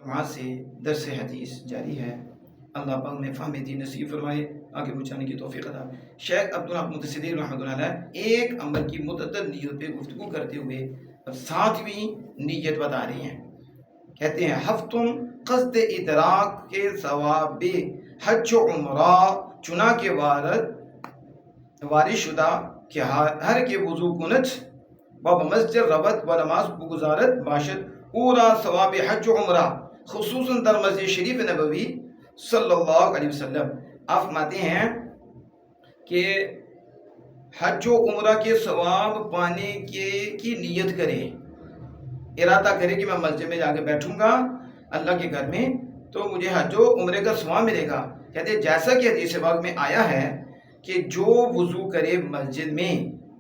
वहाँ से दर्स हदीस जारी है। अल्लाह पाक में फ़हम दीन नसीब फरमाए, आगे पहुँचाने की तौफीक अता। शेख अब्दुल हक मुतसिद्दीक़ रहमतुल्लाह अलैह एक अमल की मुतअद्दिद नियत पे गुफ्तगू करते हुए सातवीं नियत बता रहे हैं। कहते हैं हफ्तुम क़स्द इदराक के सवाब हज उम्रा चुना के वारिशुदा के हर के वज़ू कुनत व मस्जिद रबत व नमाज गुजारत बाशत पूरा सवाब हज उम्रा खुसूसन दर मस्जिद शरीफ नबवी सल्लल्लाहु अलैहि वसल्लम। आप फरमाते हैं कि हज उम्रा के सवाब पाने की नीयत करें, इरादा करें कि मैं मस्जिद में जाकर बैठूंगा अल्लाह के घर में तो मुझे हज उम्रे का सवाब मिलेगा। कहते हैं जैसा कि हदीस पाक में आया है कि जो वुजू करे मस्जिद में,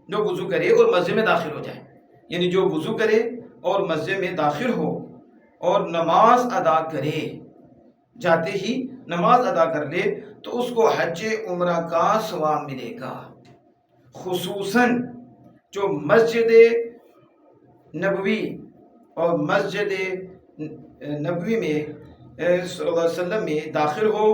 जो वुजू करे और मस्जिद में दाखिल हो जाए, यानी जो वुजू करे और मस्जिद में दाखिल हो और नमाज अदा करे, जाते ही नमाज अदा कर ले तो उसको हज उम्रा का सवाब मिलेगा। खुसूसन जो मस्जिद नबवी और मस्जिद नबवी में सल्लल्लाहु अलैहि वसल्लम में दाखिल हो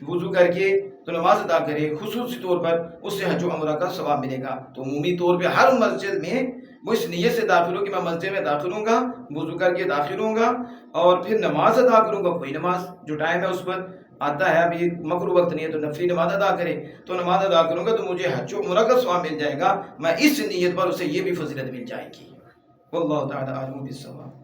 वुजू करके तो नमाज अदा करे, खुसूसी तौर पर उससे हज उम्रा का सवाब मिलेगा। तो उमूमी तौर पे हर मस्जिद में वो इस नीयत से दाखिल हो कि मैं मस्जिद में दाखिल होऊंगा, वुजू करके दाखिल होऊंगा और फिर नमाज अदा करूंगा। कोई नमाज जो टाइम है उस पर आता है, अभी मकरू वक्त नहीं है तो नफली नमाज अदा करे, तो नमाज अदा करूंगा तो मुझे हज उम्रा का सवाब मिल जाएगा। मैं इस नीयत पर उसे ये भी फजीलत मिल जाएगी। वल्लाहु तआला आलिम बिस्सवाब।